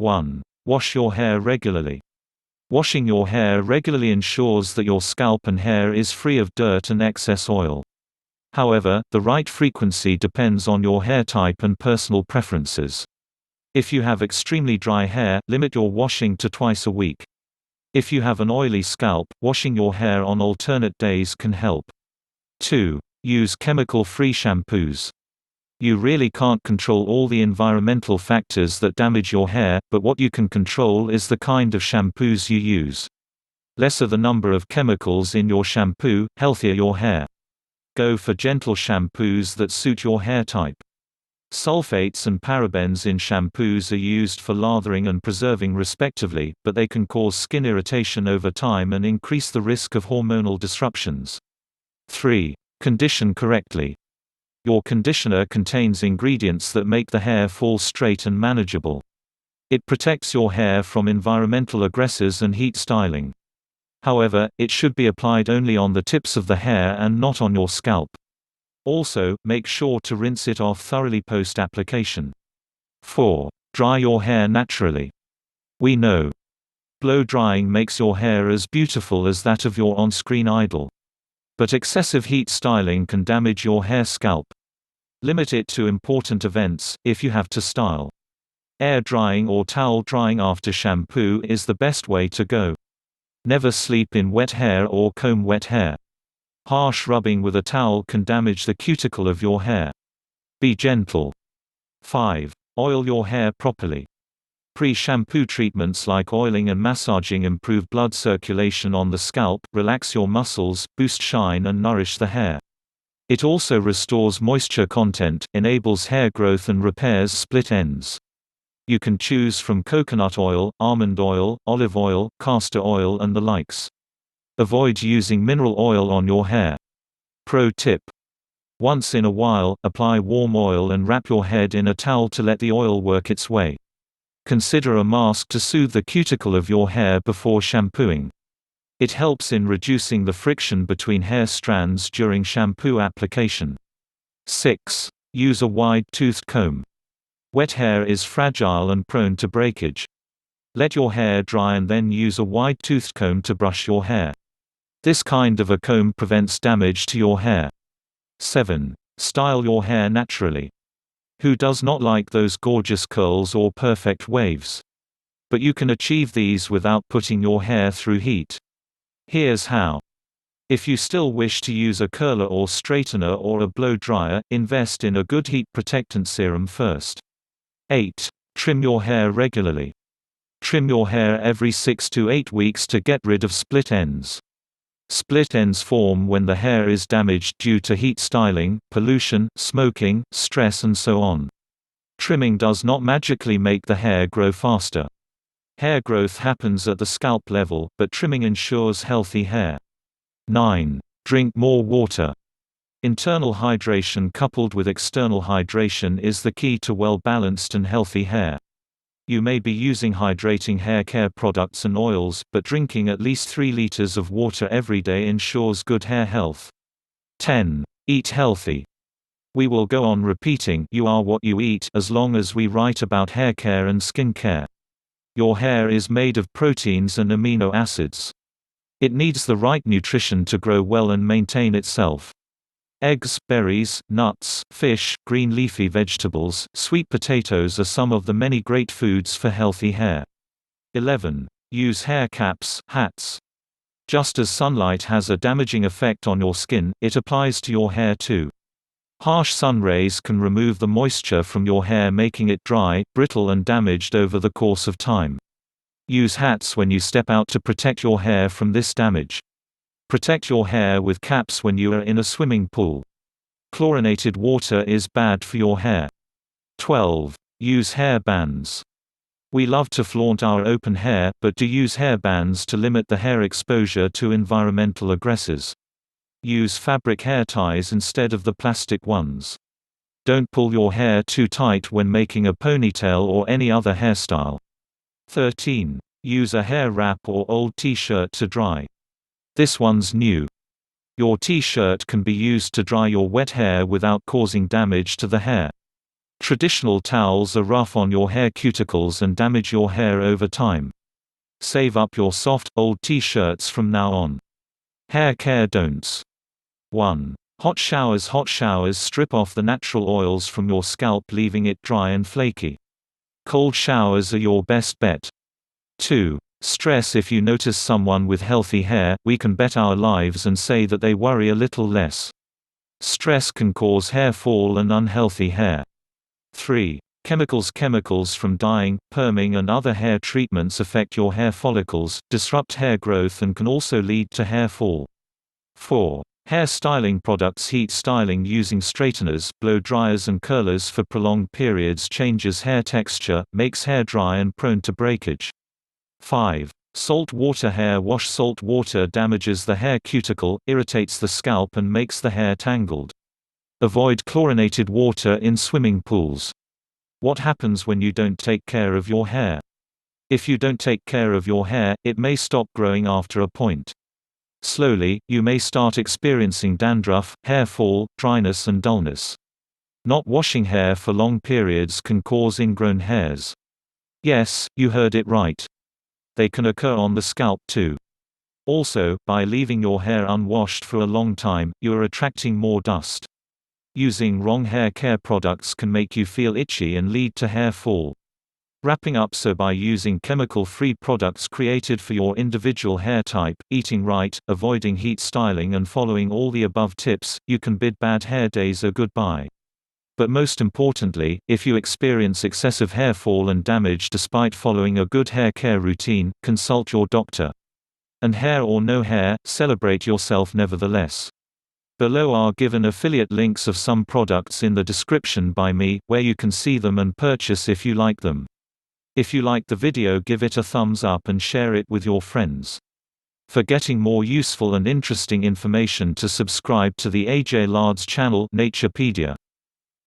1. Wash your hair regularly. Washing your hair regularly ensures that your scalp and hair is free of dirt and excess oil. However, the right frequency depends on your hair type and personal preferences. If you have extremely dry hair, limit your washing to twice a week. If you have an oily scalp, washing your hair on alternate days can help. 2. Use chemical-free shampoos. You really can't control all the environmental factors that damage your hair, but what you can control is the kind of shampoos you use. Lesser the number of chemicals in your shampoo, healthier your hair. Go for gentle shampoos that suit your hair type. Sulfates and parabens in shampoos are used for lathering and preserving respectively, but they can cause skin irritation over time and increase the risk of hormonal disruptions. 3. Condition correctly. Your conditioner contains ingredients that make the hair fall straight and manageable. It protects your hair from environmental aggressors and heat styling. However, it should be applied only on the tips of the hair and not on your scalp. Also, make sure to rinse it off thoroughly post-application. 4. Dry your hair naturally. We know blow-drying makes your hair as beautiful as that of your on-screen idol. But excessive heat styling can damage your hair scalp. Limit it to important events, if you have to style. Air drying or towel drying after shampoo is the best way to go. Never sleep in wet hair or comb wet hair. Harsh rubbing with a towel can damage the cuticle of your hair. Be gentle. 5. Oil your hair properly. Pre-shampoo treatments like oiling and massaging improve blood circulation on the scalp, relax your muscles, boost shine and nourish the hair. It also restores moisture content, enables hair growth and repairs split ends. You can choose from coconut oil, almond oil, olive oil, castor oil and the likes. Avoid using mineral oil on your hair. Pro tip: once in a while, apply warm oil and wrap your head in a towel to let the oil work its way. Consider a mask to soothe the cuticle of your hair before shampooing. It helps in reducing the friction between hair strands during shampoo application. 6. Use a wide-toothed comb. Wet hair is fragile and prone to breakage. Let your hair dry and then use a wide-toothed comb to brush your hair. This kind of a comb prevents damage to your hair. 7. Style your hair naturally. Who does not like those gorgeous curls or perfect waves? But you can achieve these without putting your hair through heat. Here's how. If you still wish to use a curler or straightener or a blow dryer, invest in a good heat protectant serum first. 8. Trim your hair regularly. Trim your hair every 6 to 8 weeks to get rid of split ends. Split ends form when the hair is damaged due to heat styling, pollution, smoking, stress and so on. Trimming does not magically make the hair grow faster. Hair growth happens at the scalp level, but trimming ensures healthy hair. 9. Drink more water. Internal hydration coupled with external hydration is the key to well-balanced and healthy hair. You may be using hydrating hair care products and oils, but drinking at least 3 liters of water every day ensures good hair health. 10. Eat healthy. We will go on repeating "you are what you eat" as long as we write about hair care and skin care. Your hair is made of proteins and amino acids. It needs the right nutrition to grow well and maintain itself. Eggs, berries, nuts, fish, green leafy vegetables, sweet potatoes are some of the many great foods for healthy hair. 11. Use hair caps, hats. Just as sunlight has a damaging effect on your skin, it applies to your hair too. Harsh sun rays can remove the moisture from your hair, making it dry, brittle and damaged over the course of time. Use hats when you step out to protect your hair from this damage. Protect your hair with caps when you are in a swimming pool. Chlorinated water is bad for your hair. 12. Use hair bands. We love to flaunt our open hair, but do use hair bands to limit the hair exposure to environmental aggressors. Use fabric hair ties instead of the plastic ones. Don't pull your hair too tight when making a ponytail or any other hairstyle. 13. Use a hair wrap or old t-shirt to dry. This one's new. Your t-shirt can be used to dry your wet hair without causing damage to the hair. Traditional towels are rough on your hair cuticles and damage your hair over time. Save up your soft, old t-shirts from now on. Hair care don'ts. 1. Hot showers. Hot showers strip off the natural oils from your scalp, leaving it dry and flaky. Cold showers are your best bet. 2. Stress. If you notice someone with healthy hair, we can bet our lives and say that they worry a little less. Stress can cause hair fall and unhealthy hair. 3. Chemicals. Chemicals from dyeing, perming and other hair treatments affect your hair follicles, disrupt hair growth and can also lead to hair fall. 4. Hair styling products. Heat styling using straighteners, blow dryers and curlers for prolonged periods changes hair texture, makes hair dry and prone to breakage. 5. Salt water. Hair wash. Salt water damages the hair cuticle, irritates the scalp and makes the hair tangled. Avoid chlorinated water in swimming pools. What happens when you don't take care of your hair? If you don't take care of your hair, it may stop growing after a point. Slowly, you may start experiencing dandruff, hair fall, dryness and dullness. Not washing hair for long periods can cause ingrown hairs. Yes, you heard it right. They can occur on the scalp too. Also, by leaving your hair unwashed for a long time, you are attracting more dust. Using wrong hair care products can make you feel itchy and lead to hair fall. Wrapping up. So by using chemical-free products created for your individual hair type, eating right, avoiding heat styling and following all the above tips, you can bid bad hair days a goodbye. But most importantly, if you experience excessive hair fall and damage despite following a good hair care routine, consult your doctor. And hair or no hair, celebrate yourself nevertheless. Below are given affiliate links of some products in the description by me, where you can see them and purchase if you like them. If you like the video, give it a thumbs up and share it with your friends. For getting more useful and interesting information, to subscribe to the AJ Lard's channel Naturepedia.